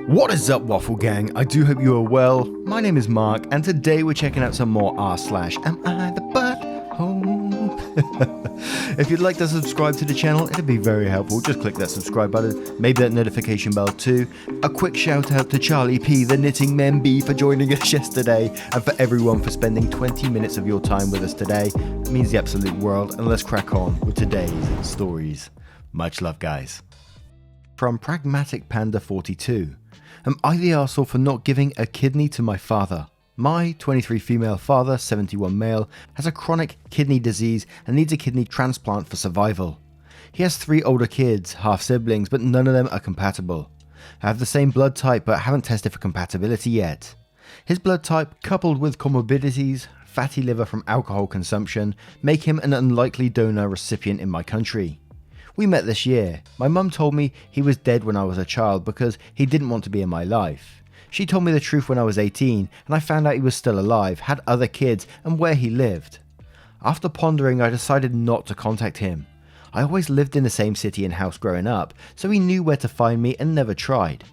What is up, Waffle Gang? I do hope you are well. My name is Mark, and today we're checking out some more r/AmITheButthole. If you'd like to subscribe to the channel, it'd be very helpful. Just click that subscribe button, maybe that notification bell too. A quick shout out to Charlie P, the Knitting Memby, for joining us yesterday, and for everyone for spending 20 minutes of your time with us today. It means the absolute world, and let's crack on with today's stories. Much love, guys. From Pragmatic Panda 42. Am I the arsehole for not giving a kidney to my father? My 23 female father, 71 male, has a chronic kidney disease and needs a kidney transplant for survival. He has 3 older kids, half siblings, but none of them are compatible. I have the same blood type but haven't tested for compatibility yet. His blood type, coupled with comorbidities, fatty liver from alcohol consumption, make him an unlikely donor recipient in my country. We met this year. My mum told me he was dead when I was a child because he didn't want to be in my life. She told me the truth when I was 18 and I found out he was still alive, had other kids and where he lived. After pondering, I decided not to contact him. I always lived in the same city and house growing up, so he knew where to find me and never tried.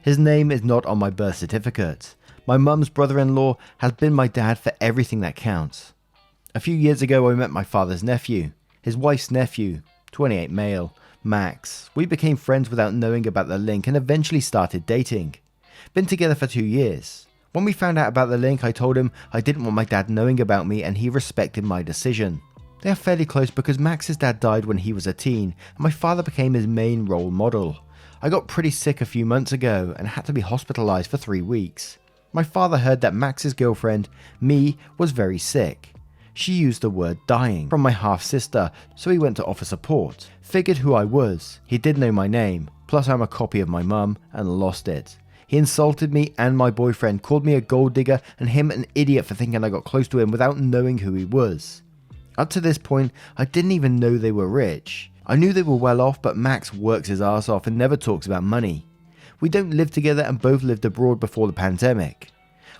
His name is not on my birth certificate. My mum's brother-in-law has been my dad for everything that counts. A few years ago I met my father's nephew, his wife's nephew, 28 male, Max. We became friends without knowing about the link and eventually started dating. Been together for 2 years. When we found out about the link, I told him I didn't want my dad knowing about me and he respected my decision. They are fairly close because Max's dad died when he was a teen and my father became his main role model. I got pretty sick a few months ago and had to be hospitalized for 3 weeks. My father heard that Max's girlfriend, me, was very sick. She used the word dying from my half-sister, so he went to offer support. Figured who I was. He did know my name, plus I'm a copy of my mum, and lost it. He insulted me and my boyfriend, called me a gold digger and him an idiot for thinking I got close to him without knowing who he was. Up to this point, I didn't even know they were rich. I knew they were well off, but Max works his ass off and never talks about money. We don't live together and both lived abroad before the pandemic.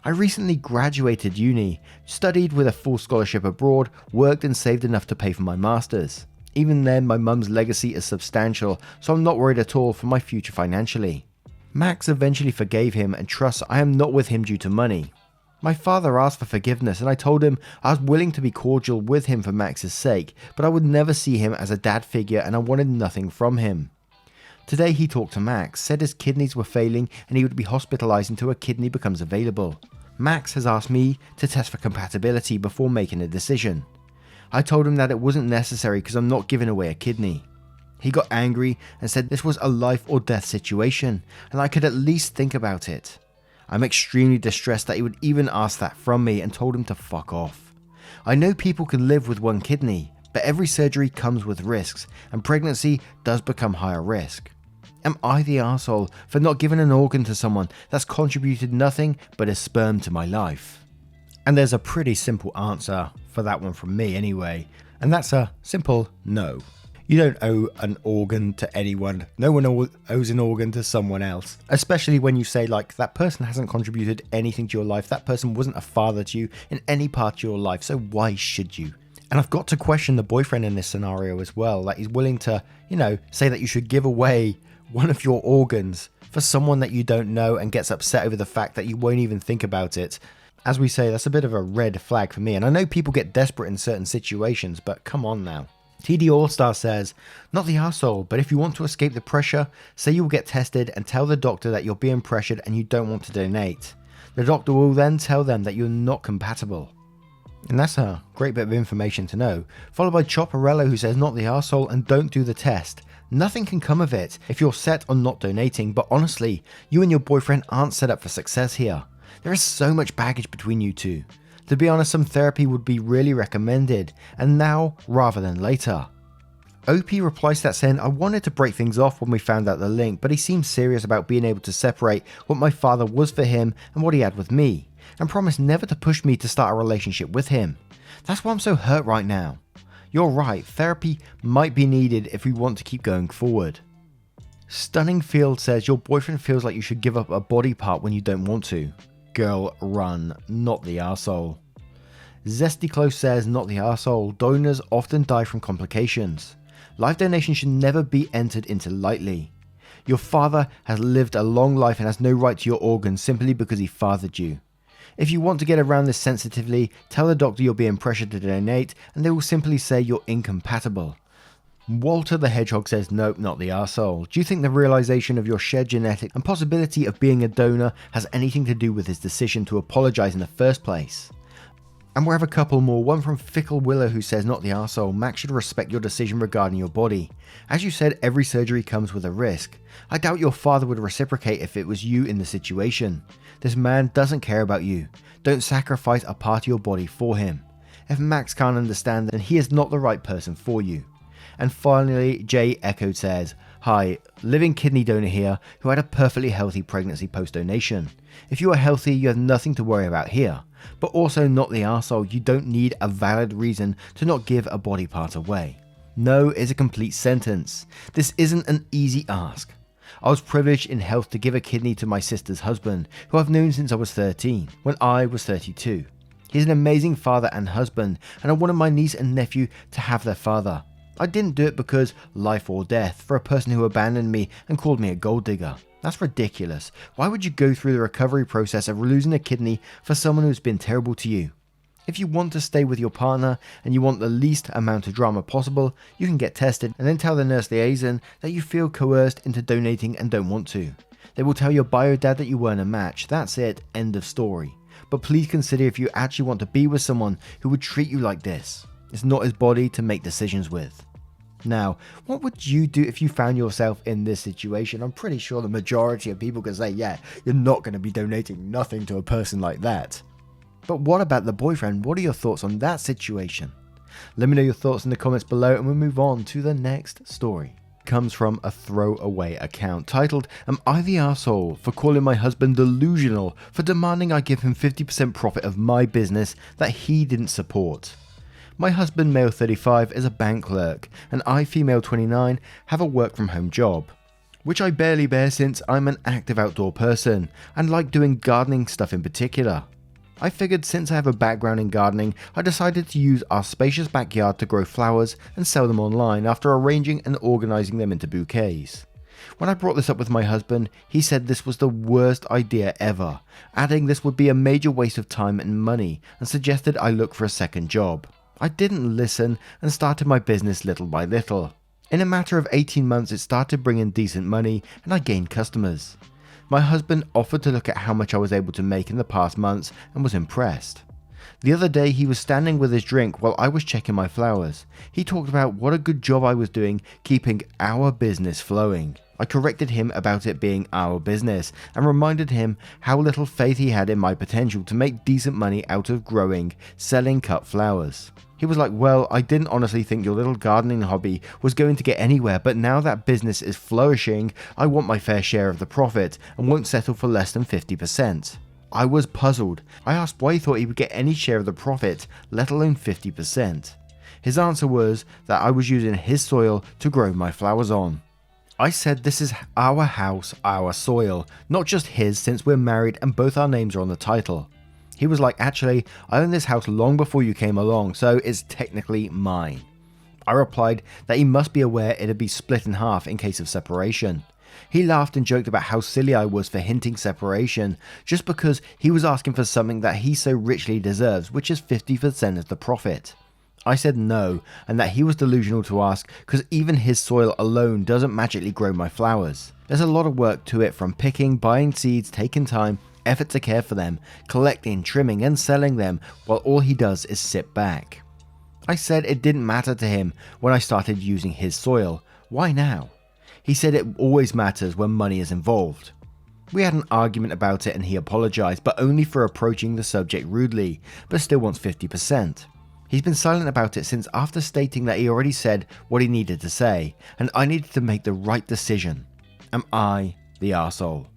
I recently graduated uni, studied with a full scholarship abroad, worked and saved enough to pay for my masters. Even then, my mum's legacy is substantial, so I'm not worried at all for my future financially. Max eventually forgave him and trusts I am not with him due to money. My father asked for forgiveness and I told him I was willing to be cordial with him for Max's sake, but I would never see him as a dad figure and I wanted nothing from him. Today he talked to Max, said his kidneys were failing and he would be hospitalized until a kidney becomes available. Max has asked me to test for compatibility before making a decision. I told him that it wasn't necessary because I'm not giving away a kidney. He got angry and said this was a life or death situation and I could at least think about it. I'm extremely distressed that he would even ask that from me and told him to fuck off. I know people can live with one kidney, but every surgery comes with risks and pregnancy does become higher risk. Am I the arsehole for not giving an organ to someone that's contributed nothing but a sperm to my life? And there's a pretty simple answer for that one from me anyway, and that's a simple no. You don't owe an organ to anyone. No one owes an organ to someone else, especially when you say like that person hasn't contributed anything to your life, that person wasn't a father to you in any part of your life, so why should you? And I've got to question the boyfriend in this scenario as well, that he's willing to, say that you should give away one of your organs for someone that you don't know and gets upset over the fact that you won't even think about it. As we say, that's a bit of a red flag for me, and I know people get desperate in certain situations, but come on now. TD Allstar says, not the arsehole, but if you want to escape the pressure, say you will get tested and tell the doctor that you're being pressured and you don't want to donate. The doctor will then tell them that you're not compatible. And that's a great bit of information to know. Followed by Chopperello, who says not the arsehole and don't do the test. Nothing can come of it if you're set on not donating, but honestly, you and your boyfriend aren't set up for success here. There is so much baggage between you two. To be honest, some therapy would be really recommended, and now rather than later. OP replies to that saying, I wanted to break things off when we found out the link, but he seemed serious about being able to separate what my father was for him and what he had with me, and promised never to push me to start a relationship with him. That's why I'm so hurt right now. You're right, therapy might be needed if we want to keep going forward. Stunning Field says your boyfriend feels like you should give up a body part when you don't want to. Girl, run, not the arsehole. Zesty Close says not the arsehole, donors often die from complications. Live donation should never be entered into lightly. Your father has lived a long life and has no right to your organs simply because he fathered you. If you want to get around this sensitively, tell the doctor you're being pressured to donate and they will simply say you're incompatible. Walter the Hedgehog says, nope, not the arsehole. Do you think the realization of your shared genetic and possibility of being a donor has anything to do with his decision to apologize in the first place? And we have a couple more, one from Fickle Willow who says, not the arsehole, Max should respect your decision regarding your body. As you said, every surgery comes with a risk. I doubt your father would reciprocate if it was you in the situation. This man doesn't care about you. Don't sacrifice a part of your body for him. If Max can't understand, then he is not the right person for you. And finally, Jay Echo says, hi, living kidney donor here who had a perfectly healthy pregnancy post-donation. If you are healthy, you have nothing to worry about here. But also not the arsehole, you don't need a valid reason to not give a body part away. No is a complete sentence. This isn't an easy ask. I was privileged in health to give a kidney to my sister's husband, who I've known since I was 13, when I was 32. He's an amazing father and husband, and I wanted my niece and nephew to have their father. I didn't do it because life or death for a person who abandoned me and called me a gold digger. That's ridiculous. Why would you go through the recovery process of losing a kidney for someone who's been terrible to you? If you want to stay with your partner and you want the least amount of drama possible, you can get tested and then tell the nurse liaison that you feel coerced into donating and don't want to. They will tell your bio dad that you weren't a match. That's it. End of story. But please consider if you actually want to be with someone who would treat you like this. It's not his body to make decisions with. Now, what would you do if you found yourself in this situation? I'm pretty sure the majority of people can say, yeah, you're not going to be donating nothing to a person like that. But what about the boyfriend? What are your thoughts on that situation? Let me know your thoughts in the comments below and we'll move on to the next story. It comes from a throwaway account titled, Am I the Arsehole for calling my husband delusional for demanding I give him 50% profit of my business that he didn't support? My husband, male 35, is a bank clerk, and I, female 29, have a work from home job, which I barely bear since I'm an active outdoor person and like doing gardening stuff in particular. I figured since I have a background in gardening, I decided to use our spacious backyard to grow flowers and sell them online after arranging and organising them into bouquets. When I brought this up with my husband, he said this was the worst idea ever, adding this would be a major waste of time and money and suggested I look for a second job. I didn't listen and started my business little by little. In a matter of 18 months it started bringing decent money and I gained customers. My husband offered to look at how much I was able to make in the past months and was impressed. The other day he was standing with his drink while I was checking my flowers. He talked about what a good job I was doing keeping our business flowing. I corrected him about it being our business and reminded him how little faith he had in my potential to make decent money out of selling cut flowers. He was like, well, I didn't honestly think your little gardening hobby was going to get anywhere, but now that business is flourishing, I want my fair share of the profit and won't settle for less than 50%. I was puzzled. I asked why he thought he would get any share of the profit, let alone 50%. His answer was that I was using his soil to grow my flowers on. I said this is our house, our soil, not just his since we're married and both our names are on the title. He was like, actually, I owned this house long before you came along, so it's technically mine. I replied that he must be aware it'd be split in half in case of separation. He laughed and joked about how silly I was for hinting separation, just because he was asking for something that he so richly deserves, which is 50% of the profit. I said no, and that he was delusional to ask, because even his soil alone doesn't magically grow my flowers. There's a lot of work to it, from picking, buying seeds, taking time, effort to care for them, collecting, trimming and selling them, while all he does is sit back. I said it didn't matter to him when I started using his soil. Why now? He said it always matters when money is involved. We had an argument about it and he apologized, but only for approaching the subject rudely, but still wants 50%. He's been silent about it since after stating that he already said what he needed to say, and I needed to make the right decision. Am I the arsehole?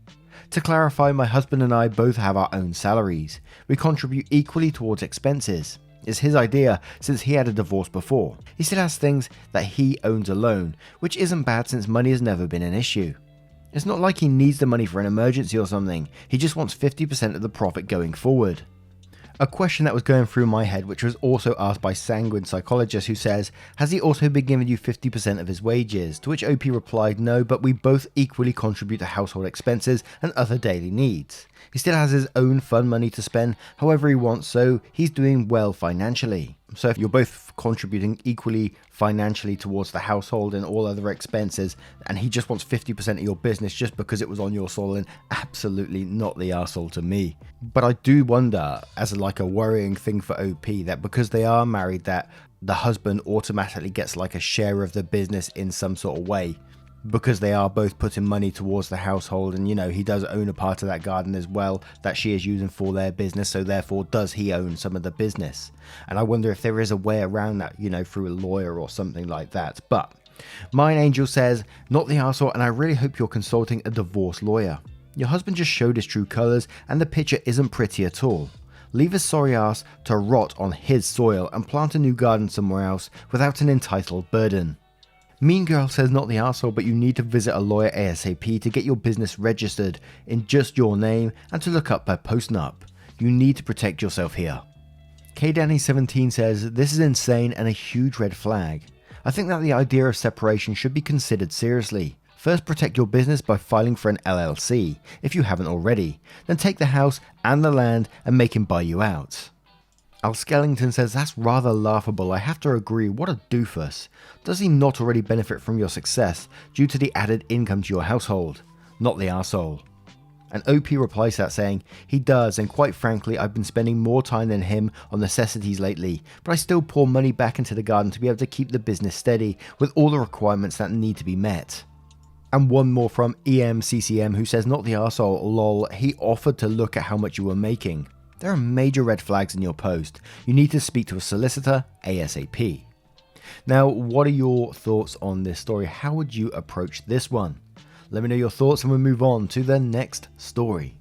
To clarify, my husband and I both have our own salaries. We contribute equally towards expenses. It's his idea since he had a divorce before. He still has things that he owns alone, which isn't bad since money has never been an issue. It's not like he needs the money for an emergency or something, he just wants 50% of the profit going forward. A question that was going through my head, which was also asked by Sanguine Psychologist, who says, has he also been giving you 50% of his wages? To which OP replied, no, but we both equally contribute to household expenses and other daily needs. He still has his own fun money to spend however he wants, so he's doing well financially. So if you're both contributing equally financially towards the household and all other expenses, and he just wants 50% of your business just because it was on your soil, then absolutely not the arsehole to me. But I do wonder, as a worrying thing for OP, that because they are married, that the husband automatically gets like a share of the business in some sort of way, because they are both putting money towards the household, and he does own a part of that garden as well that she is using for their business, so therefore does he own some of the business. And I wonder if there is a way around that, through a lawyer or something like that. But Mine Angel says, not the arsehole, and I really hope you're consulting a divorce lawyer. Your husband just showed his true colours and the picture isn't pretty at all. Leave his sorry ass to rot on his soil and plant a new garden somewhere else without an entitled burden. Mean Girl says, not the arsehole, but you need to visit a lawyer ASAP to get your business registered in just your name and to look up by postnup. You need to protect yourself here. KDanny17 says, this is insane and a huge red flag. I think that the idea of separation should be considered seriously. First, protect your business by filing for an LLC, if you haven't already. Then take the house and the land and make him buy you out. Al Skellington says, that's rather laughable. I have to agree, what a doofus. Does he not already benefit from your success due to the added income to your household? Not the arsehole. And OP replies to that saying, he does, and quite frankly, I've been spending more time than him on necessities lately, but I still pour money back into the garden to be able to keep the business steady with all the requirements that need to be met. And one more from EMCCM, who says, not the arsehole, lol, he offered to look at how much you were making. There are major red flags in your post. You need to speak to a solicitor ASAP. Now, what are your thoughts on this story? How would you approach this one? Let me know your thoughts and we'll move on to the next story.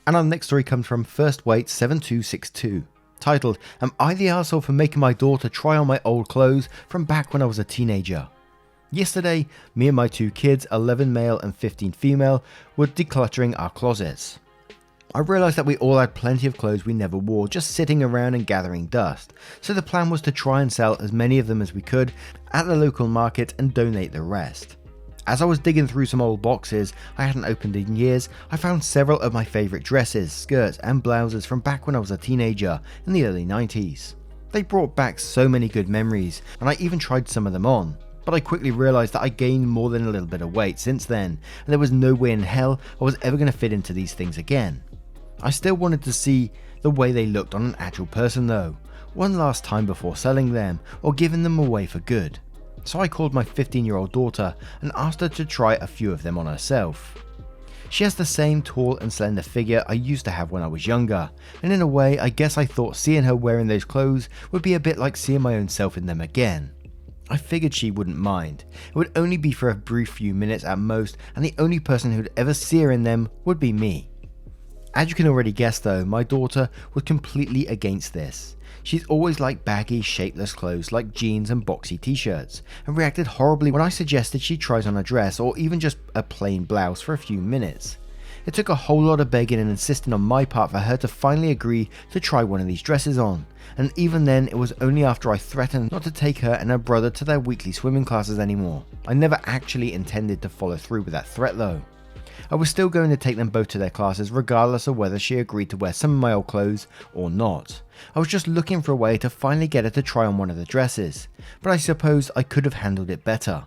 And our next story comes from FirstWait7262, titled, Am I the arsehole for making my daughter try on my old clothes from back when I was a teenager? Yesterday, me and my 2 kids, 11 male and 15 female, were decluttering our closets. I realised that we all had plenty of clothes we never wore, just sitting around and gathering dust, so the plan was to try and sell as many of them as we could at the local market and donate the rest. As I was digging through some old boxes I hadn't opened in years, I found several of my favourite dresses, skirts and blouses from back when I was a teenager in the early 90s. They brought back so many good memories, and I even tried some of them on. But I quickly realised that I gained more than a little bit of weight since then, and there was no way in hell I was ever going to fit into these things again. I still wanted to see the way they looked on an actual person though, one last time before selling them or giving them away for good. So I called my 15-year-old daughter and asked her to try a few of them on herself. She has the same tall and slender figure I used to have when I was younger, and in a way I guess I thought seeing her wearing those clothes would be a bit like seeing my own self in them again. I figured she wouldn't mind. It would only be for a brief few minutes at most, and the only person who'd ever see her in them would be me. As you can already guess though, my daughter was completely against this. She's always liked baggy, shapeless clothes like jeans and boxy t-shirts, and reacted horribly when I suggested she tries on a dress or even just a plain blouse for a few minutes. It took a whole lot of begging and insisting on my part for her to finally agree to try one of these dresses on, and even then it was only after I threatened not to take her and her brother to their weekly swimming classes anymore. I never actually intended to follow through with that threat though. I was still going to take them both to their classes regardless of whether she agreed to wear some of my old clothes or not. I was just looking for a way to finally get her to try on one of the dresses, but I suppose I could have handled it better.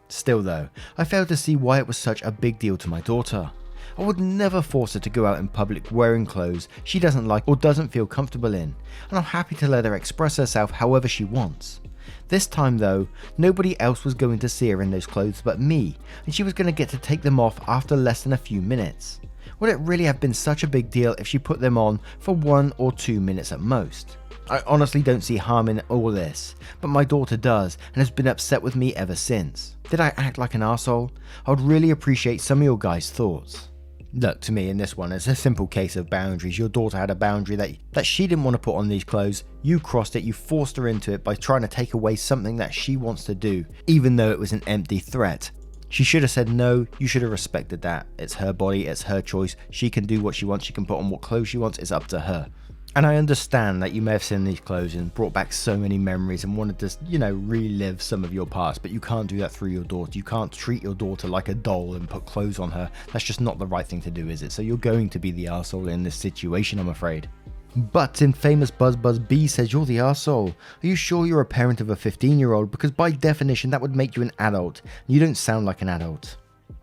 Still though, I failed to see why it was such a big deal to my daughter. I would never force her to go out in public wearing clothes she doesn't like or doesn't feel comfortable in, and I'm happy to let her express herself however she wants. This time though, nobody else was going to see her in those clothes but me, and she was going to get to take them off after less than a few minutes. Would it really have been such a big deal if she put them on for 1 or 2 minutes at most? I honestly don't see harm in all this, but my daughter does and has been upset with me ever since. Did I act like an arsehole? I would really appreciate some of your guys' thoughts. Look, to me in this one, it's a simple case of boundaries. Your daughter had a boundary that she didn't want to put on these clothes. You crossed it, you forced her into it by trying to take away something that she wants to do, even though it was an empty threat. She should have said no, you should have respected that. It's her body, it's her choice. She can do what she wants, she can put on what clothes she wants, it's up to her. And I understand that you may have seen these clothes and brought back so many memories and wanted to, relive some of your past, but you can't do that through your daughter. You can't treat your daughter like a doll and put clothes on her. That's just not the right thing to do, is it? So you're going to be the arsehole in this situation, I'm afraid. But Infamous Buzz B says, you're the arsehole. Are you sure you're a parent of a 15-year-old? Because by definition, that would make you an adult. You don't sound like an adult.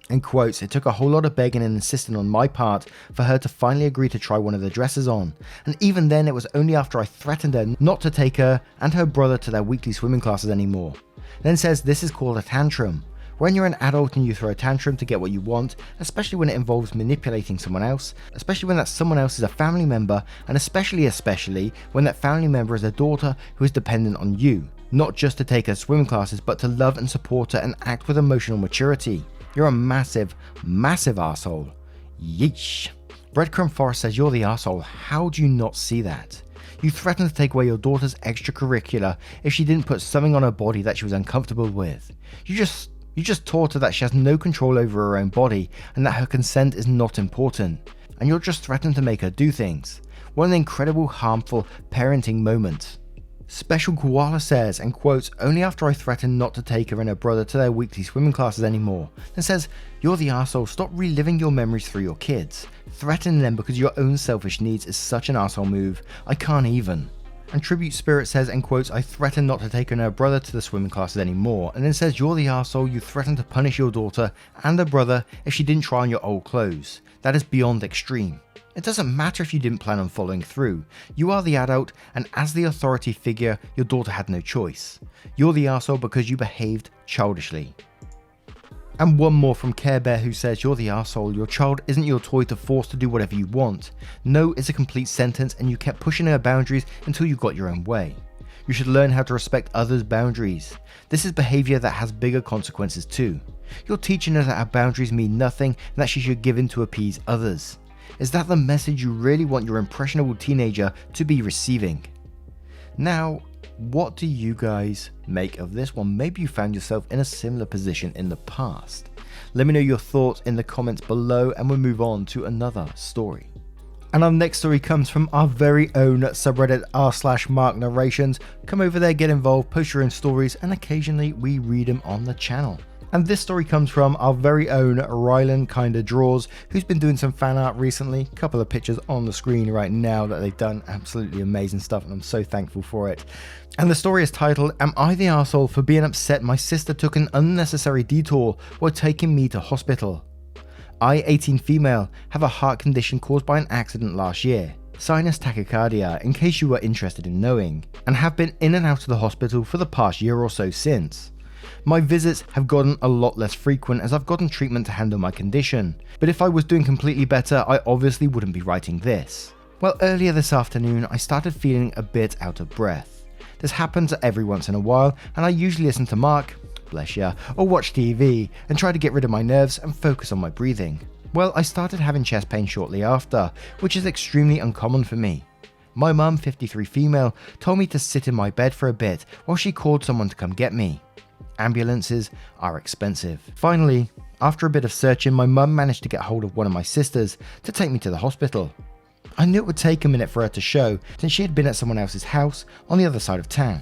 In quotes, it took a whole lot of begging and insisting on my part for her to finally agree to try one of the dresses on. And even then, it was only after I threatened her not to take her and her brother to their weekly swimming classes anymore. Then says this is called a tantrum. When you're an adult and you throw a tantrum to get what you want, especially when it involves manipulating someone else, especially when that someone else is a family member, and especially when that family member is a daughter who is dependent on you, not just to take her swimming classes, but to love and support her and act with emotional maturity. You're a massive, massive arsehole. Yeesh. Breadcrumb Forest says, you're the arsehole. How do you not see that? You threatened to take away your daughter's extracurricular if she didn't put something on her body that she was uncomfortable with. You just taught her that she has no control over her own body and that her consent is not important. And you're just threatened to make her do things. What an incredible, harmful parenting moment. Special Koala says, and quotes, only after I threatened not to take her and her brother to their weekly swimming classes anymore. Then says, you're the arsehole, stop reliving your memories through your kids. Threatening them because of your own selfish needs is such an arsehole move, I can't even. And Tribute Spirit says, and quotes, I threatened not to take her and her brother to the swimming classes anymore. And then says, you're the arsehole, you threatened to punish your daughter and her brother if she didn't try on your old clothes. That is beyond extreme. It doesn't matter if you didn't plan on following through. You are the adult, and as the authority figure, your daughter had no choice. You're the arsehole because you behaved childishly. And one more from Care Bear who says, you're the arsehole, your child isn't your toy to force to do whatever you want. No is a complete sentence and you kept pushing her boundaries until you got your own way. You should learn how to respect others' boundaries. This is behavior that has bigger consequences too. You're teaching her that her boundaries mean nothing and that she should give in to appease others. Is that the message you really want your impressionable teenager to be receiving? Now, what do you guys make of this one? Maybe you found yourself in a similar position in the past. Let me know your thoughts in the comments below and we'll move on to another story. And our next story comes from our very own subreddit r/Mark Narrations. Come over there, get involved, post your own stories, and occasionally we read them on the channel. And this story comes from our very own Rylan Kinda Draws, who's been doing some fan art recently. A couple of pictures on the screen right now that they've done. Absolutely amazing stuff, and I'm so thankful for it. And the story is titled, Am I the Arsehole for being upset my sister took an unnecessary detour while taking me to hospital? I, 18 female, have a heart condition caused by an accident last year. Sinus tachycardia, in case you were interested in knowing, and have been in and out of the hospital for the past year or so since. My visits have gotten a lot less frequent as I've gotten treatment to handle my condition, but if I was doing completely better, I obviously wouldn't be writing this. Well, earlier this afternoon, I started feeling a bit out of breath. This happens every once in a while, and I usually listen to Mark, bless ya, or watch TV, and try to get rid of my nerves and focus on my breathing. Well, I started having chest pain shortly after, which is extremely uncommon for me. My mum, 53 female, told me to sit in my bed for a bit while she called someone to come get me. Ambulances are expensive. Finally, after a bit of searching, my mum managed to get hold of one of my sisters to take me to the hospital. I knew it would take a minute for her to show, since she had been at someone else's house on the other side of town.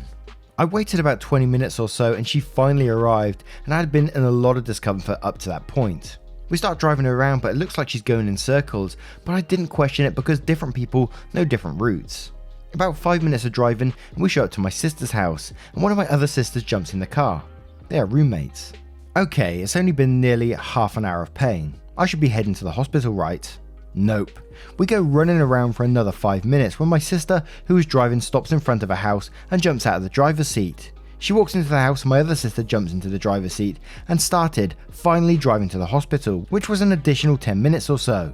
I waited about 20 minutes or so and she finally arrived, and I had been in a lot of discomfort up to that point. We start driving her around, but it looks like she's going in circles, but I didn't question it because different people know different routes. About 5 minutes of driving and we show up to my sister's house, and one of my other sisters jumps in the car. They are roommates. Okay, it's only been nearly half an hour of pain. I should be heading to the hospital, right? Nope. We go running around for another 5 minutes when my sister, who is driving, stops in front of a house and jumps out of the driver's seat. She walks into the house, my other sister jumps into the driver's seat and started finally driving to the hospital, which was an additional 10 minutes or so.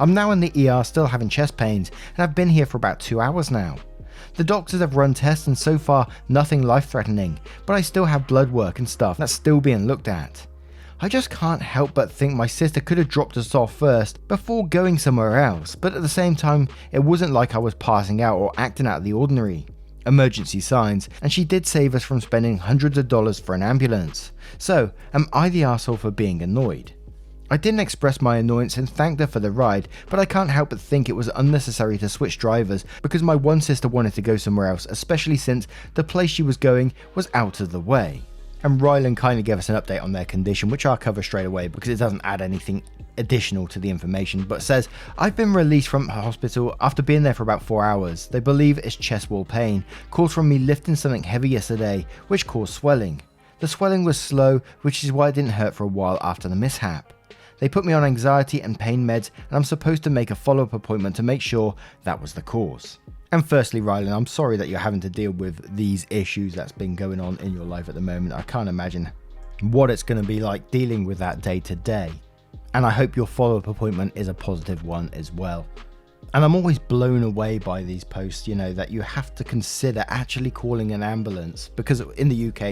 I'm now in the ER still having chest pains and I've been here for about 2 hours now. The doctors have run tests and so far nothing life-threatening, but I still have blood work and stuff that's still being looked at. I just can't help but think my sister could have dropped us off first before going somewhere else, but at the same time it wasn't like I was passing out or acting out of the ordinary. Emergency signs, and she did save us from spending hundreds of dollars for an ambulance. So, am I the arsehole for being annoyed? I didn't express my annoyance and thanked her for the ride, but I can't help but think it was unnecessary to switch drivers because my one sister wanted to go somewhere else, especially since the place she was going was out of the way. And Rylan kindly gave us an update on their condition, which I'll cover straight away because it doesn't add anything additional to the information, but says, I've been released from hospital after being there for about 4 hours. They believe it's chest wall pain, caused from me lifting something heavy yesterday, which caused swelling. The swelling was slow, which is why it didn't hurt for a while after the mishap. They put me on anxiety and pain meds, and I'm supposed to make a follow-up appointment to make sure that was the cause. And firstly, Rylan, I'm sorry that you're having to deal with these issues that's been going on in your life at the moment. I can't imagine what it's going to be like dealing with that day to day. And I hope your follow-up appointment is a positive one as well. And I'm always blown away by these posts, that you have to consider actually calling an ambulance. Because in the UK,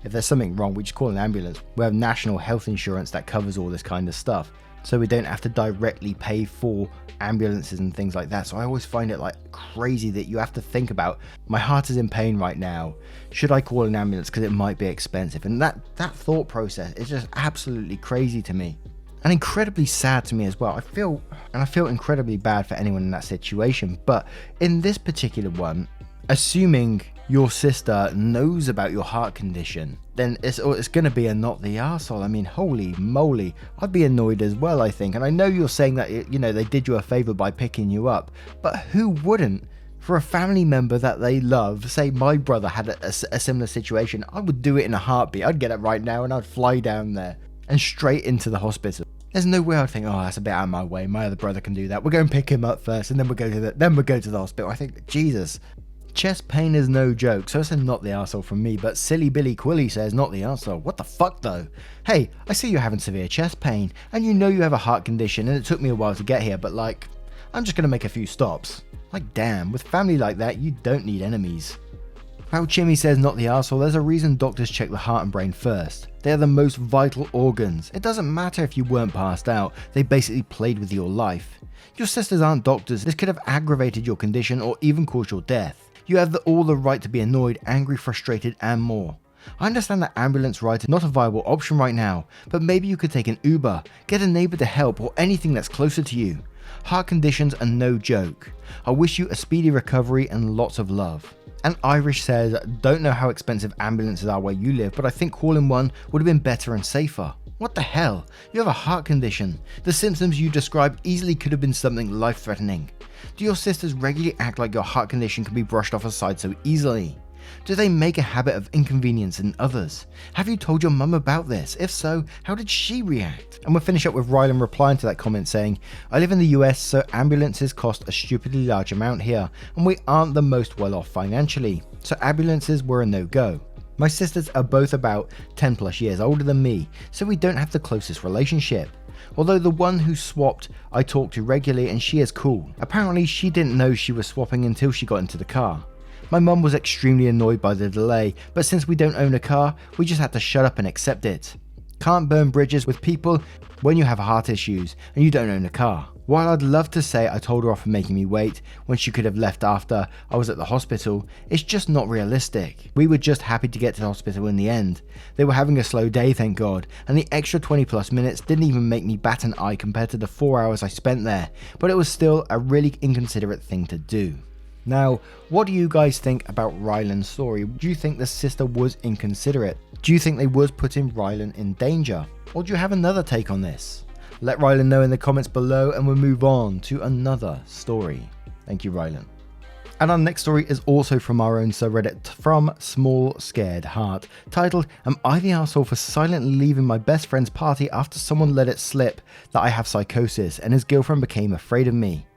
if there's something wrong, we just call an ambulance. We have national health insurance that covers all this kind of stuff. So we don't have to directly pay for ambulances and things like that. So I always find it like crazy that you have to think about, my heart is in pain right now. Should I call an ambulance because it might be expensive? And that thought process is just absolutely crazy to me. And incredibly sad to me as well. I feel incredibly bad for anyone in that situation. But in this particular one, assuming your sister knows about your heart condition, then it's going to be a not the arsehole. I mean, holy moly, I'd be annoyed as well, I think. And I know you're saying that, they did you a favor by picking you up, but who wouldn't? For a family member that they love, say my brother had a similar situation, I would do it in a heartbeat. I'd get up right now and I'd fly down there and straight into the hospital. There's no way I'd think, oh, that's a bit out of my way. My other brother can do that. We'll go and pick him up first, and then we'll go to the hospital. I think, Jesus. Chest pain is no joke, so it's a not the arsehole from me, but Silly Billy Quilly says not the arsehole. What the fuck though? Hey, I see you're having severe chest pain, and you know you have a heart condition, and it took me a while to get here, but like, I'm just gonna make a few stops. Like damn, with family like that, you don't need enemies. How Chimmy says not the arsehole, there's a reason doctors check the heart and brain first. They are the most vital organs. It doesn't matter if you weren't passed out, they basically played with your life. Your sisters aren't doctors, this could have aggravated your condition or even caused your death. You have all the right to be annoyed, angry, frustrated, and more. I understand that ambulance ride is not a viable option right now, but maybe you could take an Uber, get a neighbor to help, or anything that's closer to you. Heart conditions are no joke. I wish you a speedy recovery and lots of love. And Irish says, don't know how expensive ambulances are where you live, but I think calling one would have been better and safer. What the hell? You have a heart condition. The symptoms you described easily could have been something life-threatening. Do your sisters regularly act like your heart condition can be brushed off aside so easily? Do they make a habit of inconveniencing others? Have you told your mum about this? If so, how did she react? And we'll finish up with Rylan replying to that comment saying, I live in the US, so ambulances cost a stupidly large amount here, and we aren't the most well off financially, so ambulances were a no-go. My sisters are both about 10 plus years older than me, so we don't have the closest relationship. Although the one who swapped I talk to regularly and she is cool. Apparently she didn't know she was swapping until she got into the car. My mum was extremely annoyed by the delay, but since we don't own a car, we just had to shut up and accept it. Can't burn bridges with people when you have heart issues and you don't own a car. While I'd love to say I told her off for making me wait when she could have left after I was at the hospital, it's just not realistic. We were just happy to get to the hospital in the end. They were having a slow day, thank God, and the extra 20 plus minutes didn't even make me bat an eye compared to the 4 hours I spent there, but it was still a really inconsiderate thing to do. Now, what do you guys think about Rylan's story? Do you think the sister was inconsiderate? Do you think they was putting Rylan in danger? Or do you have another take on this? Let Rylan know in the comments below and we'll move on to another story. Thank you, Rylan. And our next story is also from our own subreddit, from Small Scared Heart, titled, Am I the arsehole for silently leaving my best friend's party after someone let it slip that I have psychosis and his girlfriend became afraid of me?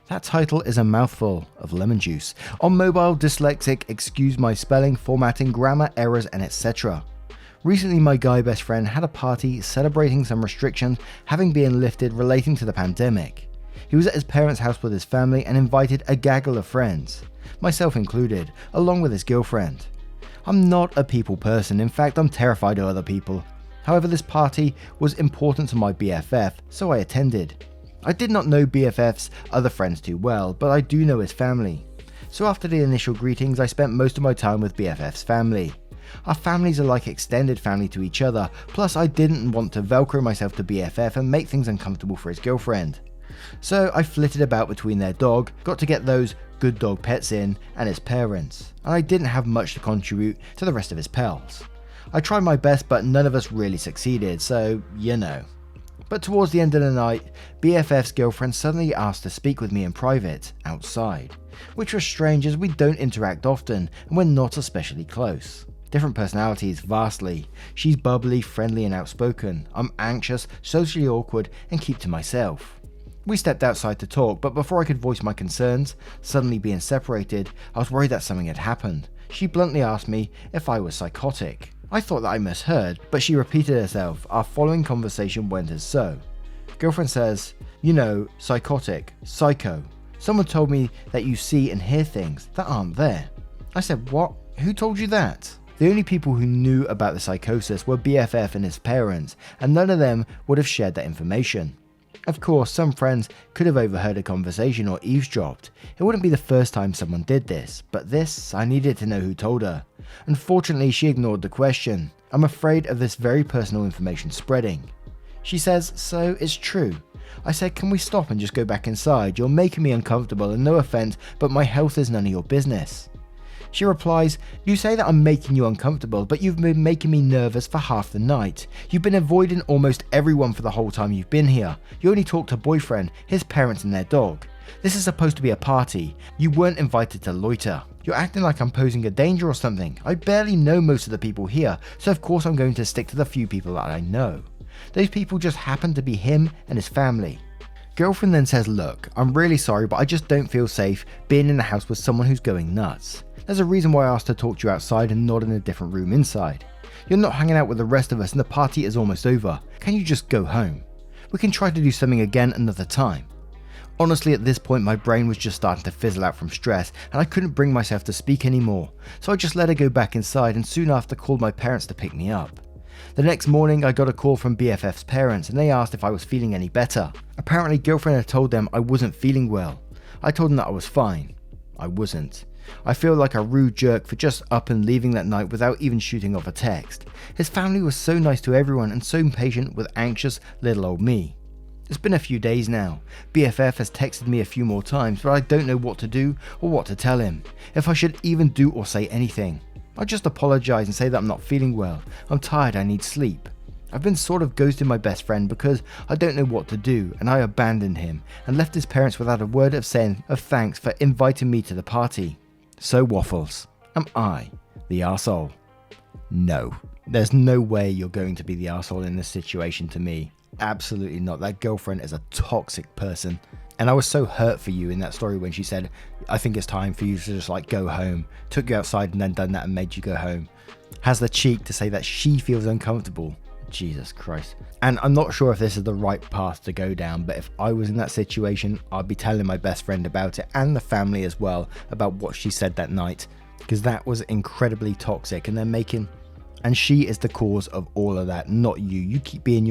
That title is a mouthful of lemon juice. On mobile, dyslexic, excuse my spelling, formatting, grammar errors, and etc. Recently, my guy best friend had a party celebrating some restrictions having been lifted relating to the pandemic. He was at his parents' house with his family and invited a gaggle of friends, myself included, along with his girlfriend. I'm not a people person, in fact I'm terrified of other people. However, this party was important to my BFF, so I attended. I did not know BFF's other friends too well, but I do know his family. So after the initial greetings, I spent most of my time with BFF's family. Our families are like extended family to each other, plus I didn't want to velcro myself to BFF and make things uncomfortable for his girlfriend. So I flitted about between their dog, got to get those good dog pets in, and his parents, and I didn't have much to contribute to the rest of his pals. I tried my best, but none of us really succeeded, so you know. But towards the end of the night, BFF's girlfriend suddenly asked to speak with me in private, outside, which was strange as we don't interact often and we're not especially close. Different personalities vastly. She's bubbly, friendly and outspoken. I'm anxious, socially awkward and keep to myself. We stepped outside to talk, but before I could voice my concerns, suddenly being separated, I was worried that something had happened. She bluntly asked me if I was psychotic. I thought that I misheard, but she repeated herself. Our following conversation went as so. Girlfriend says, you know, psychotic, psycho. Someone told me that you see and hear things that aren't there. I said, what? Who told you that? The only people who knew about the psychosis were BFF and his parents, and none of them would have shared that information. Of course, some friends could have overheard a conversation or eavesdropped. It wouldn't be the first time someone did this, but this, I needed to know who told her. Unfortunately, she ignored the question. I'm afraid of this very personal information spreading. She says, so it's true. I said, can we stop and just go back inside? You're making me uncomfortable and no offense, but my health is none of your business. She replies, you say that I'm making you uncomfortable, but you've been making me nervous for half the night. You've been avoiding almost everyone for the whole time you've been here. You only talk to boyfriend, his parents and their dog. This is supposed to be a party. You weren't invited to loiter. You're acting like I'm posing a danger or something. I barely know most of the people here, so of course I'm going to stick to the few people that I know. Those people just happen to be him and his family. Girlfriend then says, look, I'm really sorry, but I just don't feel safe being in the house with someone who's going nuts. There's a reason why I asked to talk to you outside and not in a different room inside. You're not hanging out with the rest of us and the party is almost over. Can you just go home? We can try to do something again another time. Honestly, at this point my brain was just starting to fizzle out from stress and I couldn't bring myself to speak anymore, so I just let her go back inside and soon after called my parents to pick me up. The next morning I got a call from BFF's parents and they asked if I was feeling any better. Apparently girlfriend had told them I wasn't feeling well. I told them that I was fine. I wasn't. I feel like a rude jerk for just up and leaving that night without even shooting off a text. His family was so nice to everyone and so patient with anxious little old me. It's been a few days now. BFF has texted me a few more times, but I don't know what to do or what to tell him. If I should even do or say anything. I just apologize and say that I'm not feeling well. I'm tired, I need sleep. I've been sort of ghosting my best friend because I don't know what to do and I abandoned him and left his parents without a word of thanks for inviting me to the party. So Waffles, am I the arsehole? No. There's no way you're going to be the arsehole in this situation to me. Absolutely not. That girlfriend is a toxic person. And I was so hurt for you in that story when she said, I think it's time for you to just like go home. Took you outside and then done that and made you go home. Has the cheek to say that she feels uncomfortable. Jesus Christ. And I'm not sure if this is the right path to go down, but if I was in that situation, I'd be telling my best friend about it and the family as well about what she said that night, because that was incredibly toxic and she is the cause of all of that, not you. You keep being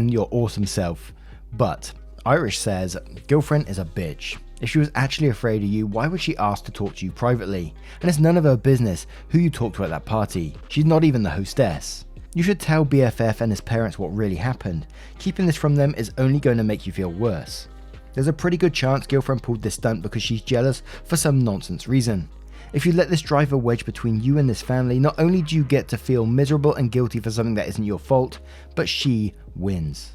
your awesome self. But Irish says, girlfriend is a bitch. If she was actually afraid of you, why would she ask to talk to you privately? And it's none of her business who you talk to at that party. She's not even the hostess. You should tell BFF and his parents what really happened. Keeping this from them is only going to make you feel worse. There's a pretty good chance girlfriend pulled this stunt because she's jealous for some nonsense reason. If you let this drive a wedge between you and this family, not only do you get to feel miserable and guilty for something that isn't your fault, but she wins.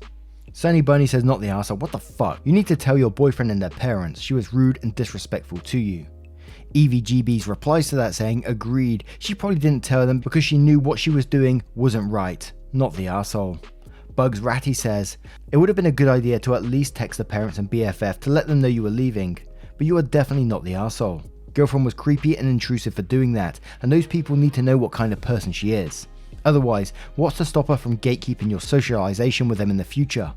Sunny Bunny says, not the arsehole, what the fuck? You need to tell your boyfriend and their parents. She was rude and disrespectful to you. EVGB's replies to that saying, agreed, she probably didn't tell them because she knew what she was doing wasn't right. Not the arsehole. Bugs Ratty says, it would have been a good idea to at least text the parents and BFF to let them know you were leaving, but you are definitely not the arsehole. Girlfriend was creepy and intrusive for doing that, and those people need to know what kind of person she is. Otherwise, what's to stop her from gatekeeping your socialization with them in the future?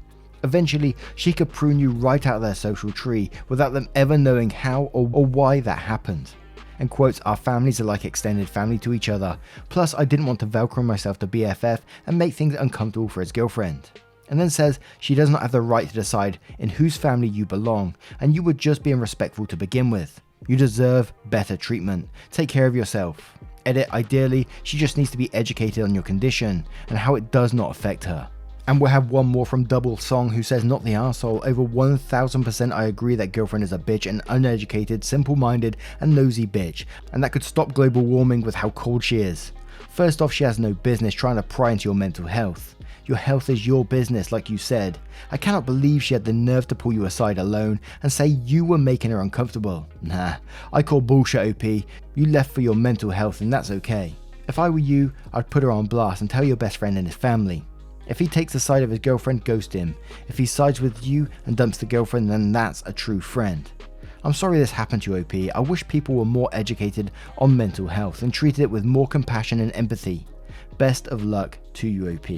Eventually, she could prune you right out of their social tree without them ever knowing how or why that happened. And quotes, our families are like extended family to each other, plus I didn't want to velcro myself to BFF and make things uncomfortable for his girlfriend. And then says she does not have the right to decide in whose family you belong, and you were just being respectful to begin with. You deserve better treatment. Take care of yourself. Edit, ideally, she just needs to be educated on your condition and how it does not affect her. And we'll have one more from Double Song, who says, not the arsehole, over 1000% I agree that girlfriend is a bitch, an uneducated, simple-minded and nosy bitch, and that could stop global warming with how cold she is. First off, she has no business trying to pry into your mental health. Your health is your business, like you said. I cannot believe she had the nerve to pull you aside alone and say you were making her uncomfortable. Nah, I call bullshit, OP. You left for your mental health and that's okay. If I were you, I'd put her on blast and tell your best friend and his family. If he takes the side of his girlfriend, ghost him. If he sides with you and dumps the girlfriend, then that's a true friend. I'm sorry this happened to you, OP. I wish people were more educated on mental health and treated it with more compassion and empathy. Best of luck to you, OP.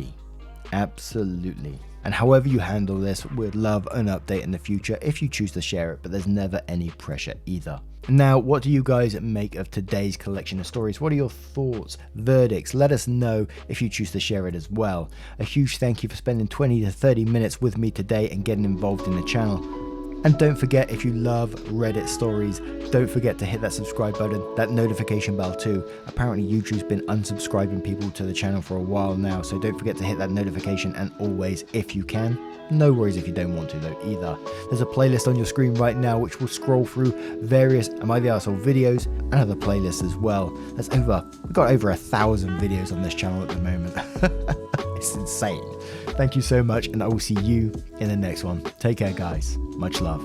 Absolutely. And however you handle this, we'd love an update in the future if you choose to share it, but there's never any pressure either. Now, what do you guys make of today's collection of stories? What are your thoughts, verdicts? Let us know if you choose to share it as well. A huge thank you for spending 20 to 30 minutes with me today and getting involved in the channel. And don't forget, if you love Reddit stories, don't forget to hit that subscribe button, that notification bell too. Apparently YouTube's been unsubscribing people to the channel for a while now, so don't forget to hit that notification, and always, if you can. No worries if you don't want to though either. There's a playlist on your screen right now which will scroll through various AmITheButthole videos and other playlists as well. We've got over 1,000 videos on this channel at the moment. It's insane. Thank you so much, and I will see you in the next one. Take care, guys. Much love.